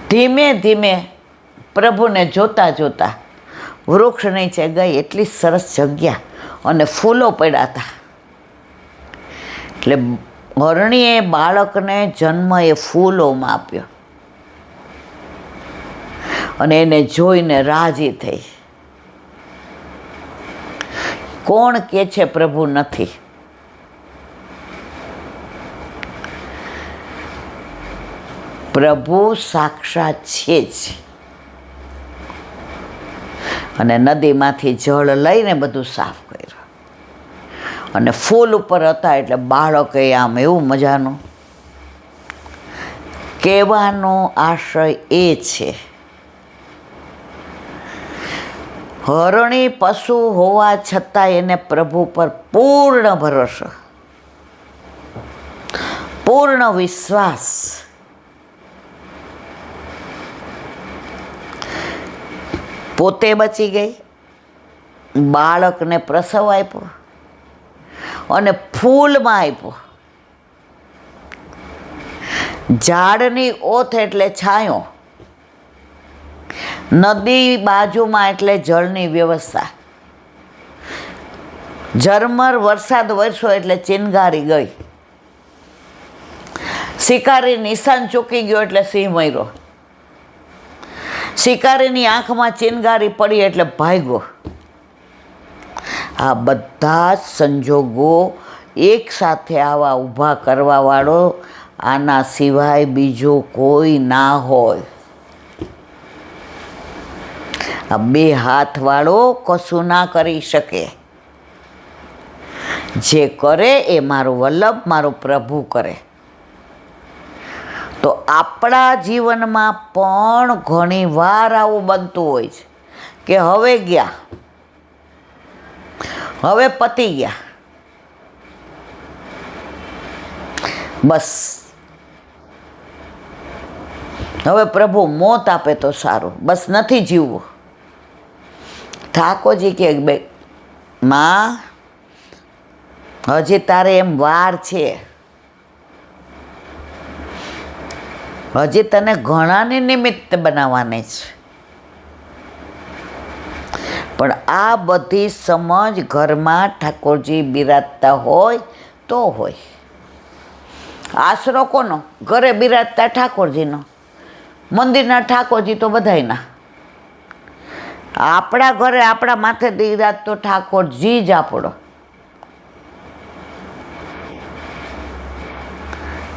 ધીમે ધીમે પ્રભુને જોતા જોતા વૃક્ષ નીચે ગઈ. એટલી સરસ જગ્યા અને ફૂલો પડ્યા હતા. એટલે હરણીએ બાળકને જન્મ એ ફૂલોમાં આપ્યો અને એને જોઈને રાજી થઈ. કોણ કે છે પ્રભુ નથી? પ્રભુ સાક્ષાત છે જ. અને નદીમાંથી જળ લઈને બધું સાફ કર્યું અને ફૂલ ઉપર હતા. એટલે બાળકે આમ એવું મજાનું કહેવાનો આશય એ છે, હરણી પશુ હોવા છતાં એને પ્રભુ પર પૂર્ણ ભરોસો, પૂર્ણ વિશ્વાસ. પોતે બચી ગઈ, બાળકને પ્રસવ આપ્યો અને ફૂલમાં આપ્યો. ઝાડની ઓથ એટલે છાંયો, નદી બાજુમાં એટલે જળની વ્યવસ્થા. ઝરમર વરસાદ વરસ્યો એટલે ચિનગારી ગઈ. શિકારી નિશાન ચૂકી ગયો એટલે સિંહ મર્યો. શિકારીની આંખમાં ચિનગારી પડી એટલે ભાગ્યો. આ બધા જ સંજોગો એક સાથે આવા ઊભા કરવાવાળો આના સિવાય બીજો કોઈ ના હોય. આ બે હાથવાળો કશું ના કરી શકે. જે કરે એ મારું વલ્લભ, મારો પ્રભુ કરે. તો આપણા જીવનમાં પણ ઘણી વાર આવું બનતું હોય છે કે હવે ગયા, હવે પતી ગયા, બસ હવે પ્રભુ મોત આપે તો સારું, બસ નથી જીવવું. ઠાકોરજી કે બે માં, હજી તારે એમ વાર છે, હજી તને ઘણાને નિમિત્ત બનાવવાની છે. પણ આ બધી સમજ ઘરમાં ઠાકોરજી બિરાજતા હોય તો હોય. આશરો કોનો? ઘરે બિરાજતા ઠાકોરજીનો. મંદિરના ઠાકોરજી તો બધાયના. આપણા ઘરે આપણા માથે બિરાજતો ઠાકોરજી જ આપણો.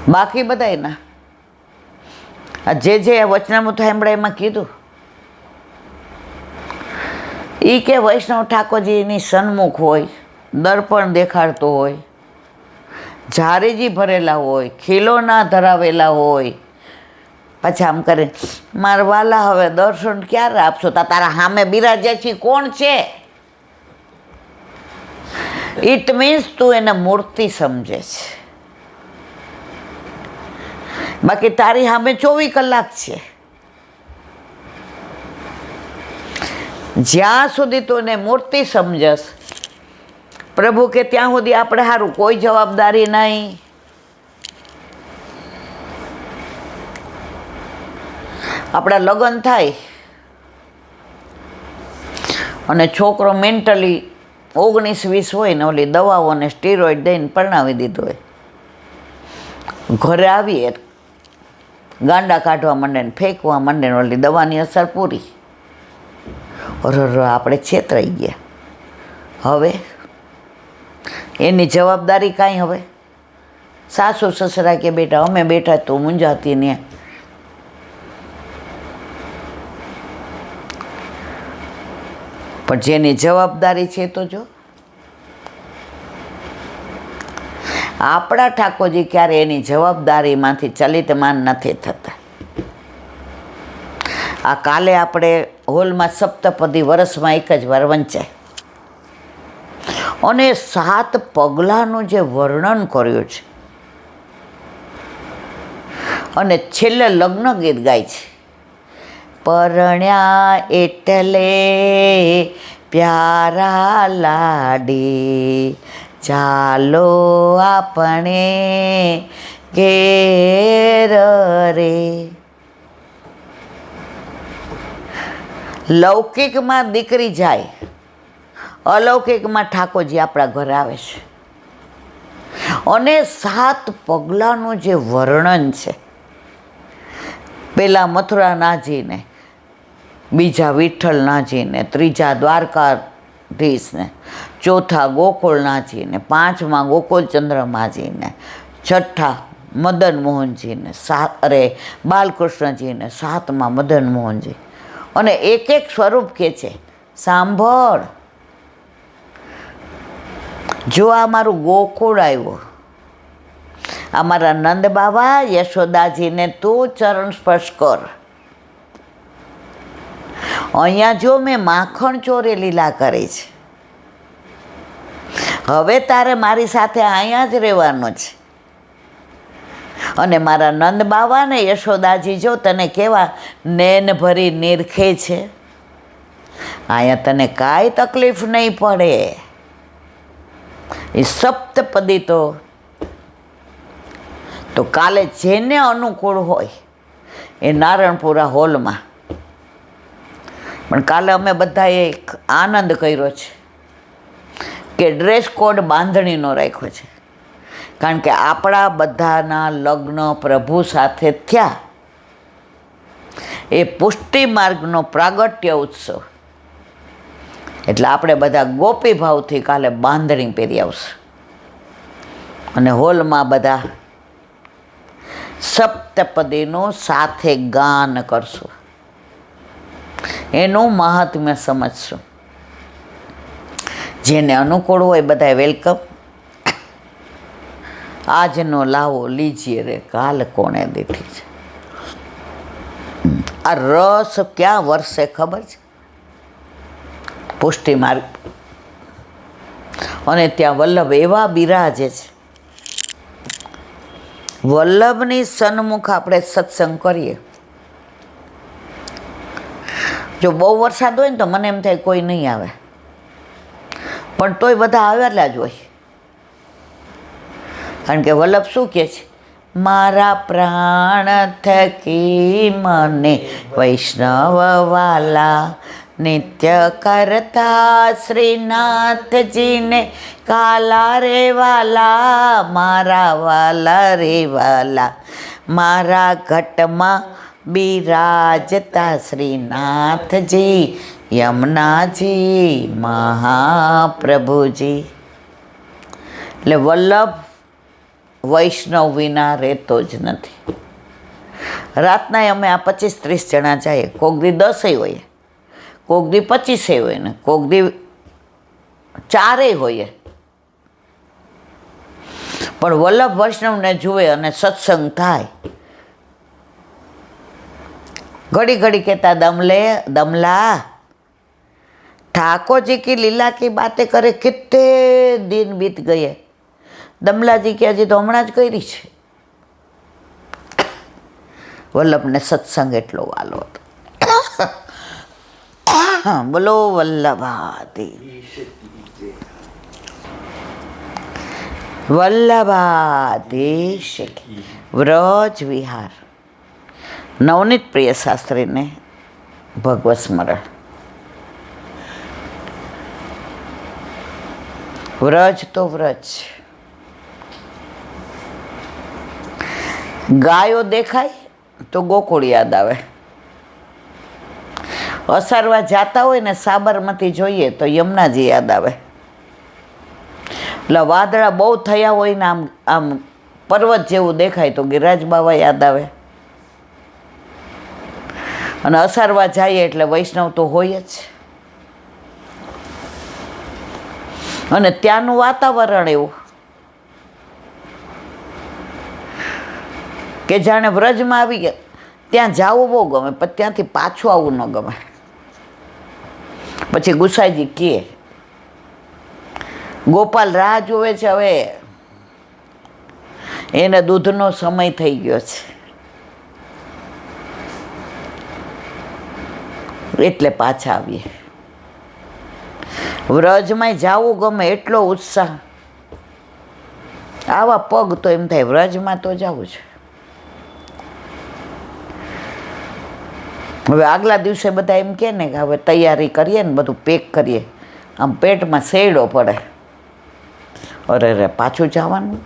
બાકી બધાયના. જે વચનામૃત સાંભળે એમાં કીધું એ કે વૈષ્ણવ ઠાકોરજીની સન્મુખ હોય, દર્પણ દેખાડતો હોય, ઝારીજી ભરેલા હોય, ખીલોના ધરાવેલા હોય. પછી આમ કરે, મારા વાલા હવે દર્શન ક્યારે આપશો? તારા સામે બિરાજે છે કોણ છે? ઇટ મીન્સ તું એને મૂર્તિ સમજે છે. બાકી તારી સામે 24 કલાક છે. જ્યાં સુધી તું એને મૂર્તિ સમજસ, પ્રભુ કે ત્યાં સુધી આપણે સારું, કોઈ જવાબદારી નહીં. આપણા લગ્ન થાય અને છોકરો મેન્ટલી 19-20 હોય ને ઓલી દવાઓ અને સ્ટીરોઇડ દઈને પરણાવી દીધો હોય, ઘરે આવીએ ગાંડા કાઢવા માંડે ને ફેંકવા માંડે ને ઓલી દવાની અસર પૂરી. આપણે છેતરાઈ ગયા. હવે એની જવાબદારી કાંઈ? હવે સાસુ સસરા કે બેટા અમે બેઠા તો મૂંઝાતી ને. પણ જેની જવાબદારી છે તો જો આપણા ઠાકોરજી ક્યારે એની જવાબદારીમાંથી ચલિતમાન નથી થતા. આ કાલે આપણે હોલમાં સપ્તપદી વર્ષમાં એક જ વાર વંચાય અને 7 પગલાંનું જે વર્ણન કર્યું છે અને છેલ્લે લગ્ન ગીત ગાય છે. પરણ્યા એટલે પ્યારા લાડી, ચાલો આપણે ઘેર રે. લૌકિકમાં દીકરી જાય, અલૌકિકમાં ઠાકોરજી આપણા ઘરે આવે છે. અને 7 પગલાંનું જે વર્ણન છે, પહેલાં મથુરાનાથજીને, બીજા વિઠ્ઠલનાથજીને, ત્રીજા દ્વારકાધીશને, ચોથા ગોકુળનાથજીને, 5મા ગોકુળચંદ્રમાજીને, 6ઠા મદન મોહનજીને, બાલકૃષ્ણજીને, 7મા મદન મોહનજી. અને એક એક સ્વરૂપ કે છે, સાંભળ, જો આ મારું ગોકુળ આવ્યું, આ મારા નંદ બાબા યશોદાજીને તું ચરણ સ્પર્શ કર. અહીંયા જો મેં માખણ ચોરે લીલા કરી છે, હવે તારે મારી સાથે અહીંયા જ રહેવાનું છે. અને મારા નંદ બાબા ને યશોદાજી જો તને કેવા નેન ભરી નિરખે છે, અહીંયા તને કાંઈ તકલીફ નહીં પડે. એ સપ્તપદી તો કાલે જેને અનુકૂળ હોય એ નારણપુરા હોલમાં. પણ કાલે અમે બધાએ એક આનંદ કર્યો છે કે ડ્રેસ કોડ બાંધણીનો રાખ્યો છે. કારણ કે આપણા બધાના લગ્ન પ્રભુ સાથે થયા, એ પુષ્ટિ માર્ગનો પ્રાગટ્ય ઉત્સવ. એટલે આપણે બધા ગોપી ભાવથી કાલે બાંધણી પહેરી આવશું અને હોલમાં બધા સપ્તપદીનું સાથે ગાન કરશું, એનું મહાત્મ્ય સમજશું. જેને અનુકૂળ હોય બધા વેલકમ. આજનો લાવો લીજીએ રે, કાલ કોણે દીધી છે. આ રસ ક્યાં વર્ષે ખબર છે? પુષ્ટિ માર્ગ. અને ત્યાં વલ્લભ એવા બિરાજે છે. વલ્લભની સન્મુખ આપણે સત્સંગ કરીએ. જો બહુ વરસાદ હોય ને તો મને એમ થાય કોઈ નહીં આવે, પણ તોય બધા આવેલા જ હોય. કારણ કે વલ્લભ શું કહે છે? મારા પ્રાણ થકી મને વૈષ્ણવ વાલા નિત્ય કરતા શ્રીનાથજીને કાલા રે વાલા, મારા વાલા રે વાલા, મારા ઘટમાં બિરાજતા શ્રીનાથજી યમુનાજી મહાપ્રભુજી. એટલે વલ્લભ વૈષ્ણવ વિના રહેતો જ નથી. રાતના અમે આ 25-30 જણા જઈએ, કોક દી 10 હોઈએ, કોક દી 25 હોય ને કોક દી 4 હોઈએ. પણ વલ્લભ વૈષ્ણવને જુએ અને સત્સંગ થાય. घड़ी घड़ी कहता दमला ठाकुर जी की लीला की बातें करे, कितने दिन बीत गए. दमला जी के हजी तो हमणां ज करी छे. वल्लभने सत्संग एटलो वालो हतो. बोलो वल्लभाधीश, वल्लभाधीश व्रज विहार. नवनीत प्रिय शास्त्री ने भगवत स्मरण. व्रज तो व्रज. गायो देखाय तो गोकुळ याद आवे. असारवा जाता होय ने साबरमती जोईए तो यमुनाजी याद आवे. એટલે વાદળા બહુ થયા હોય ને આમ આમ પર્વત જેવું દેખાય તો ગિરિરાજ બાવા યાદ આવે. અને અસારવા જઈએ એટલે વૈષ્ણવ તો હોય જ. અને ત્યાંનું વાતાવરણ એવું કે જાણે વ્રજમાં આવી ગયા. ત્યાં જવું બહુ ગમે, પણ ત્યાંથી પાછું આવવું ન ગમે. પછી ગુસાઈજી કહે ગોપાલ રાહ જોવે છે, હવે એને દૂધનો સમય થઈ ગયો છે, એટલે પાછા આવીએ. વ્રજમાં જવું ગમે, એટલો ઉત્સાહ. આવા પગ તો એમ થાય વ્રજમાં તો જવું છે. હવે આગલા દિવસે બધા એમ કહે ને કે હવે તૈયારી કરીએ ને બધું પેક કરીએ, આમ પેટમાં શેડો પડે, અરે રે પાછું જવાનું.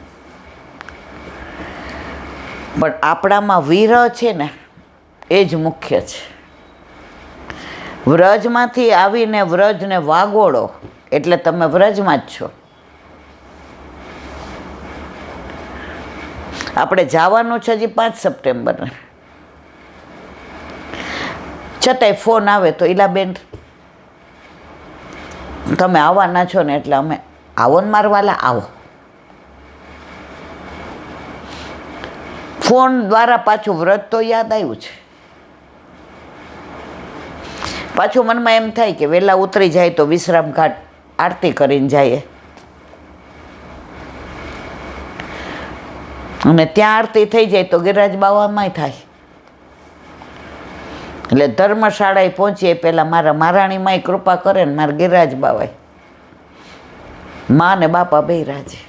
પણ આપણામાં વિરહ છે ને એ જ મુખ્ય છે. વ્રજમાંથી આવીને વ્રજને વાગોળો એટલે તમે વ્રજમાં જ છો. આપણે જવાનું છે હજી 5 સપ્ટેમ્બરને, છતાંય ફોન આવે તો ઈલાબેન તમે આવવાના છો ને એટલે અમે આવો ને મારવાલા આવો. ફોન દ્વારા પાછું વ્રત તો યાદ આવ્યું છે. પાછું મનમાં એમ થાય કે વહેલા ઉતરી જાય તો વિશ્રામ ઘાટ આરતી કરીને જાય, અને ત્યાં આરતી થઈ જાય તો ગિરિરાજ બાવામાંય થાય. એટલે ધર્મશાળાએ પહોંચીએ પહેલાં મારા મહારાણીમાંય કૃપા કરે ને મારા ગિરિરાજ બાવાય, મા ને બાપા બે રાજી.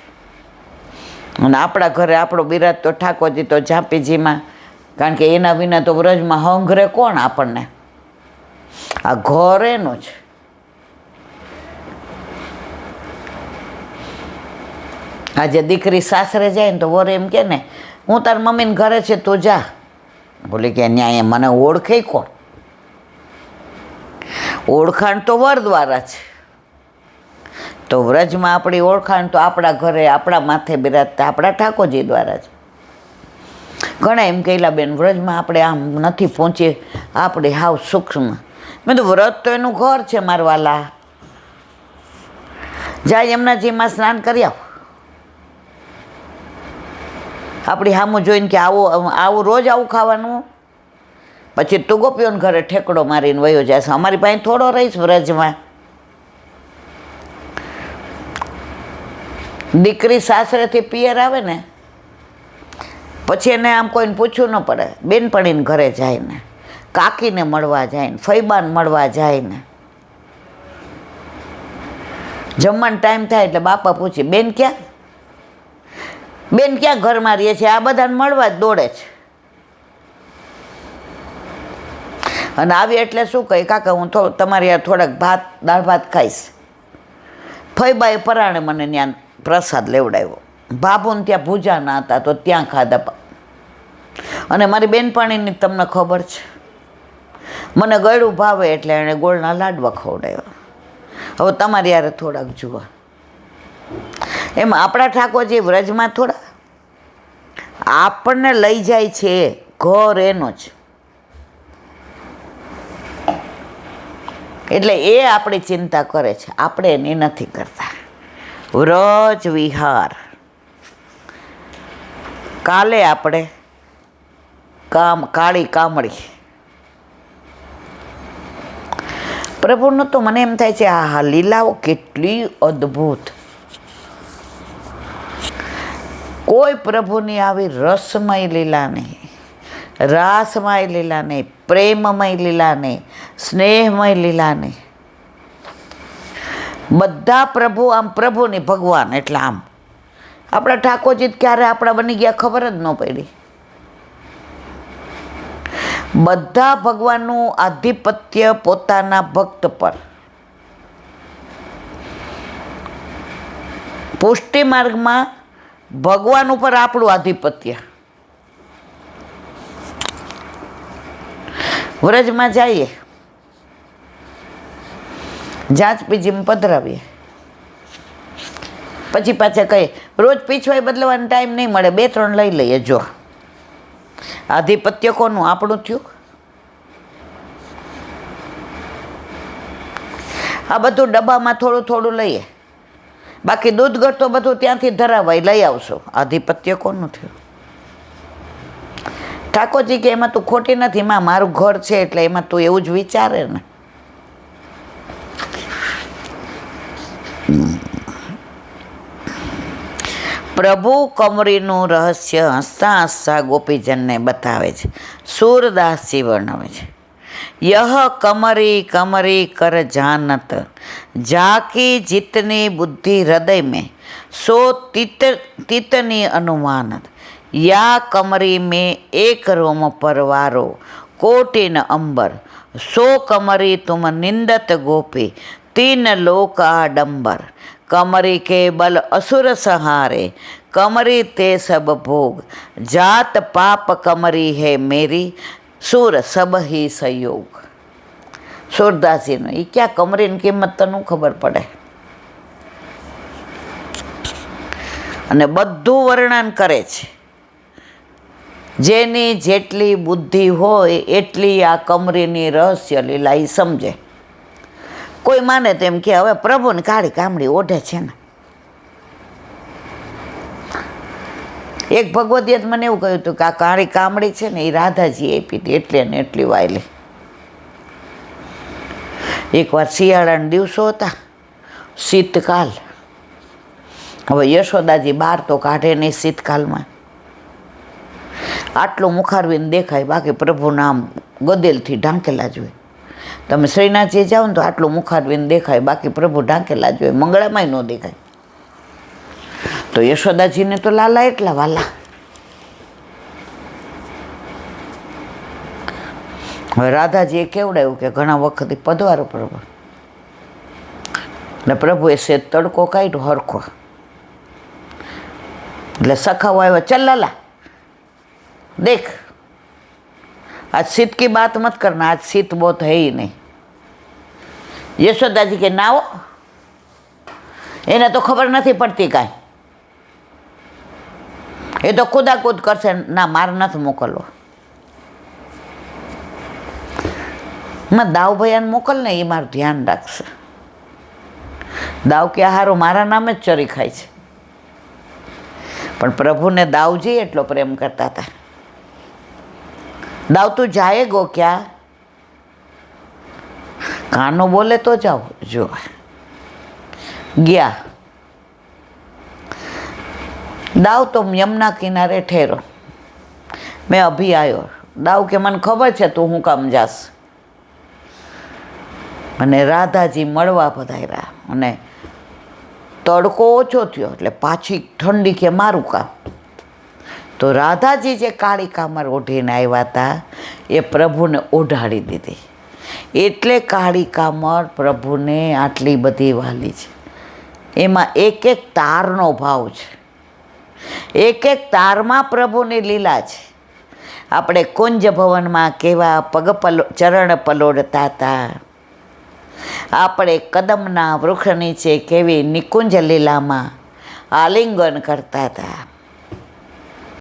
અને આપણા ઘરે આપણો બિરાજ તો ઠાકોરજી તો ઝાંપીજીમાં, કારણ કે એના વિના તો વ્રજમાં હંઘરે કોણ આપણને, આ ઘર એનું જ. આજે દીકરી સાસરે જાય ને તો વર એમ કે ને હું તાર મમ્મીને ઘરે છે તું જા. બોલી કે ન્યાય મને ઓળખે કોણ? ઓળખાણ તો વર દ્વારા છે. તો વ્રજમાં આપણી ઓળખાણ તો આપણા ઘરે આપણા માથે બિરાજતા આપણા ઠાકોરજી દ્વારા છે. ઘણા એમ કહેલા બેન વ્રજમાં આપણે આમ નથી પહોંચીએ, આપણે હાવ સૂક્ષ્મ. મેં તો વ્રત તો એનું ઘર છે મારવાલા. જાય યમુનાજીમાં સ્નાન કરી આવ. આપણી સામું જોઈને કે આવું રોજ આવું ખાવાનું, પછી તું ગોપીઓને ઘરે ઠેકડો મારીને વયો જશે. અમારી પાસે થોડો રહીશ વ્રજમાં. દીકરી સાસરેથી પિયર આવે ને પછી એને આમ કોઈને પૂછવું ન પડે, બેનપણીને ઘરે જાય ને, કાકીને મળવા જાય ને, ફૈબાને મળવા જાય ને. જમવાનો ટાઈમ થાય એટલે બાપા પૂછે બેન ક્યાં, બેન ક્યાં ઘરમાં રહીએ છે, આ બધાને મળવા જ દોડે છે. અને આવી એટલે શું કહે કાકા હું તમારી યાર થોડાક દાળ ભાત ખાઈશ. ફૈબાએ પરાણે મને ત્યાં પ્રસાદ લેવડાવ્યો. બાબુને ત્યાં ભૂજા ના હતા તો ત્યાં ખાધા. અને મારી બેનપણીની તમને ખબર છે, મને ગળું ભાવે એટલે એણે ગોળના લાડવા ખવડાવ્યા. હવે તમારી યારે થોડાક જુઓ. એમ આપણા ઠાકોરજી વ્રજમાં થોડા આપણને લઈ જાય છે, ઘર એનો જ. એટલે એ આપણી ચિંતા કરે છે, આપણે એની નથી કરતા. વ્રજ વિહાર. કાલે આપણે કાળી કામળી પ્રભુનું તો મને એમ થાય છે આ લીલાઓ કેટલી અદ્ભુત. કોઈ પ્રભુની આવી રસમય લીલા નહીં, રાસમય લીલા નહીં, પ્રેમમય લીલા નહીં, સ્નેહમય લીલા નહીં. બધા પ્રભુ આમ પ્રભુની ભગવાન એટલે આમ. આપણા ઠાકોરજી ક્યારે આપણા બની ગયા ખબર જ ન પડી. બધા ભગવાનનું આધિપત્ય પોતાના ભક્ત પર. પુષ્ટિ માર્ગમાં ભગવાન ઉપર આપણું આધિપત્ય. વ્રજમાં જઈએ, જાંચપીજીમાં પધરાવીએ, પછી પાછા કહીએ રોજ પીછવાય બદલવાનો ટાઈમ નહીં મળે, 2-3 લઈ લઈએ. જો આધિપત્ય કોનું? આપણું થયું. આ બધું ડબ્બામાં થોડું થોડું લઈએ, બાકી દૂધ ઘર તો બધું ત્યાંથી ધરાવાય લઈ આવશો. આધિપત્ય કોનું થયું? ઠાકોરજી કે એમાં તું ખોટી નથી, એમાં મારું ઘર છે એટલે એમાં તું એવું જ વિચારે ને. પ્રભુ કમરીનું રહસ્ય હસતા હસતા ગોપીજનને બતાવે છે. સૂરદાસજી વર્ણવે છે. યહ કમરી કમરી કર જાનત, જાકી જીતની બુદ્ધિ હૃદય में સો તીતની અનુમાનત, યા કમરી में एक रोम परवारो कोटिन अंबर, सो कमरी तुम निंदत गोपी, तीन लोक आडंबर, कमरी के बल असुर सहारे, कमरी ते सब भोग, जात पाप कमरी है मेरी, सुर सब ही संयोग। सूरदासजीનો એ ક્યાં કમરીની કિંમત તને ખબર પડે? અને બધું વર્ણન કરે છે. જેની જેટલી બુદ્ધિ હોય એટલી આ કમરીની રહસ્ય લીલા એ સમજે. કોઈ માને તો એમ કે હવે પ્રભુને કાળી કામડી ઓઢે છે ને. એક ભગવદીએ મને એવું કહ્યું હતું કે આ કાળી કામડી છે ને એ રાધાજી આપી હતી, એટલી ને એટલી વાયલી. એકવાર શિયાળાના દિવસો હતા, શીતકાલ. હવે યશોદાજી બહાર તો કાઢે નહીં શીતકાલમાં. આટલું મુખારવીને દેખાય, બાકી પ્રભુના આમ ગદેલથી ઢાંકેલા જ હોય. તમે શ્રીનાથજી જાઓ ને તો આટલું મુખારવીને દેખાય, બાકી પ્રભુ ઢાંકેલા જ હોય, મંગળામાંય ન દેખાય. તો યશોદાજીને તો લાલા એટલા વાલા. હવે રાધાજીએ કેવડાવ્યું કે ઘણા વખતથી પધવારો પ્રભુ. ને પ્રભુએ સેજ તડકો કાઢ્યો હરખો. એટલે સખાઓ આવ્યો, ચલ લાલા देख, आज शीत की बात मत करना, आज शीत बहुत है ही नहीं. यशोदा जी के नाओ એને તો ખબર નથી પડતી કાંઈ, એ તો કૂદાકૂદ કરશે. ના, માર નથી મોકલવો. દાવ ભૈયાને મોકલ ને, એ મારું ધ્યાન રાખશે. દાવ કે હારો મારા નામે જ ચરી ખાય છે. પણ પ્રભુને દાવજી એટલો પ્રેમ કરતા હતા. दाव तू जाएगो क्या? कानो बोले तो जाओ. जो गया दाव तो यमुना किनारे ठहरो, मैं अभी आयो. दाव के मन खबर है तो हूँ काम जास. અને રાધાજી મળવા પધાર્યા અને તડકો ઓછો થયો એટલે પાછી ઠંડી કે મારું કામ. તો રાધાજી જે કાળી કામર ઓઢીને આવ્યા હતા એ પ્રભુને ઓઢાડી દીધી. એટલે કાળી કામર પ્રભુને આટલી બધી વાલી છે. એમાં એક એક તારનો ભાવ છે, એક એક તારમાં પ્રભુની લીલા છે. આપણે કુંજ ભવનમાં કેવા ચરણ પલોડતા હતા, આપણે કદમના વૃક્ષ નીચે કેવી નિકુંજ લીલામાં આલિંગન કરતા હતા.